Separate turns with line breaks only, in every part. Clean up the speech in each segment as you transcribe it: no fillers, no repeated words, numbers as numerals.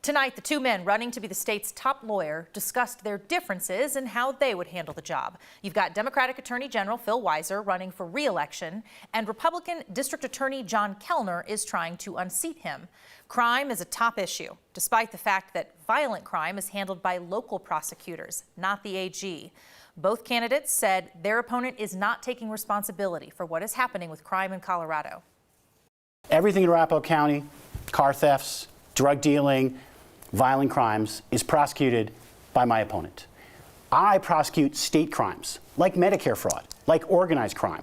Tonight, the two men running to be the state's top lawyer discussed their differences and how they would handle the job. You've got Democratic Attorney General Phil Weiser running for re-election, and Republican District Attorney John Kellner is trying to unseat him. Crime is a top issue, despite the fact that violent crime is handled by local prosecutors, not the AG. Both candidates said their opponent is not taking responsibility for what is happening with crime in Colorado.
Everything in Arapahoe County, car thefts, drug dealing, violent crimes, is prosecuted by my opponent. I prosecute state crimes, like Medicare fraud, like organized crime.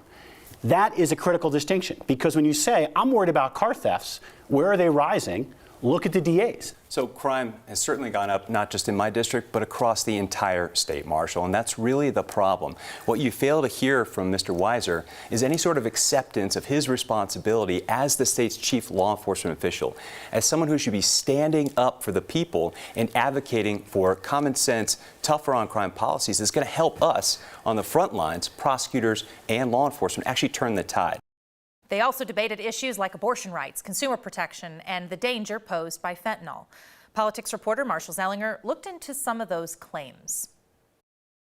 That is a critical distinction, because when you say, I'm worried about car thefts, where are they rising? Look at the DAs.
So crime has certainly gone up, not just in my district, but across the entire state, Marshall, and that's really the problem. What you fail to hear from Mr. Weiser is any sort of acceptance of his responsibility as the state's chief law enforcement official, as someone who should be standing up for the people and advocating for common sense, tougher on crime policies that's going to help us on the front lines, prosecutors and law enforcement, actually turn the tide.
They also debated issues like abortion rights, consumer protection, and the danger posed by fentanyl. Politics reporter Marshall Zellinger looked into some of those claims.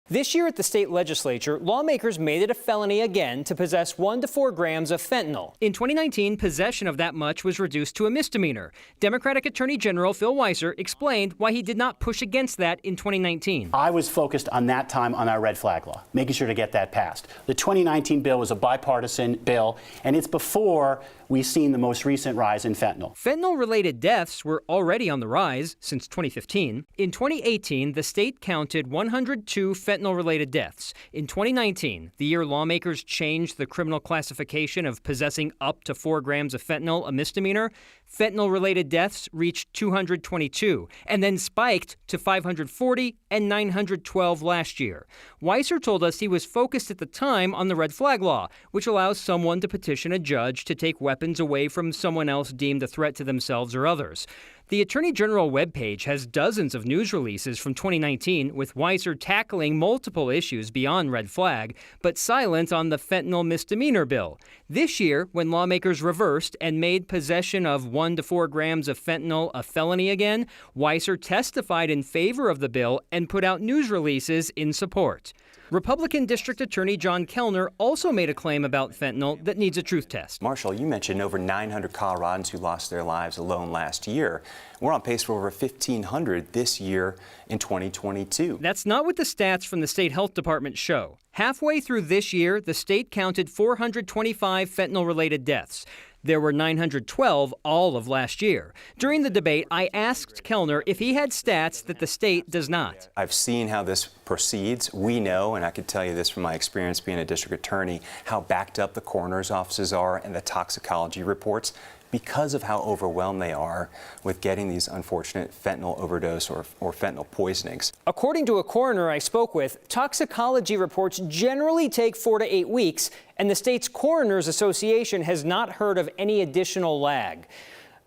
This year at the state legislature, lawmakers made it a felony again to possess 1 to 4 grams of fentanyl. In 2019, possession of that much was reduced to a misdemeanor. Democratic Attorney General Phil Weiser explained why he did not push against that in 2019.
I was focused on that time on our red flag law, making sure to get that passed. The 2019 bill was a bipartisan bill, and it's before we've seen the most recent rise in fentanyl.
Fentanyl-related deaths were already on the rise since 2015. In 2018, the state counted 102 fentanyl-related deaths. In 2019, the year lawmakers changed the criminal classification of possessing up to 4 grams of fentanyl a misdemeanor, fentanyl-related deaths reached 222 and then spiked to 540 and 912 last year. Weiser told us he was focused at the time on the red flag law, which allows someone to petition a judge to take weapons away from someone else deemed a threat to themselves or others. The Attorney General webpage has dozens of news releases from 2019 with Weiser tackling multiple issues beyond red flag, but silent on the fentanyl misdemeanor bill. This year, when lawmakers reversed and made possession of 1 to 4 grams of fentanyl a felony again, Weiser testified in favor of the bill and put out news releases in support. Republican District Attorney John Kellner also made a claim about fentanyl that needs a truth test.
Marshall, you mentioned over 900 Coloradans who lost their lives alone last year. We're on pace for over 1,500 this year in 2022.
That's not what the stats from the state health department show. Halfway through this year, the state counted 425 fentanyl-related deaths. There were 912 all of last year. During the debate, I asked Kellner if he had stats that the state does not.
I've seen how this proceeds. We know, and I can tell you this from my experience being a district attorney, how backed up the coroner's offices are and the toxicology reports, because of how overwhelmed they are with getting these unfortunate fentanyl overdose or fentanyl poisonings.
According to a coroner I spoke with, toxicology reports generally take 4 to 8 weeks, and the state's Coroners Association has not heard of any additional lag.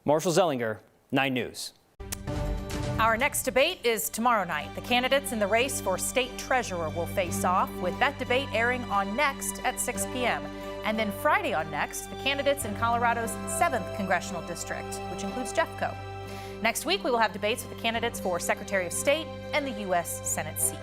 Marshall Zellinger, 9 News.
Our next debate is tomorrow night. The candidates in the race for state treasurer will face off, with that debate airing on Next at 6 p.m. And then Friday on Next, the candidates in Colorado's 7th congressional district, which includes Jeffco. Next week, we will have debates with the candidates for Secretary of State and the U.S. Senate seat.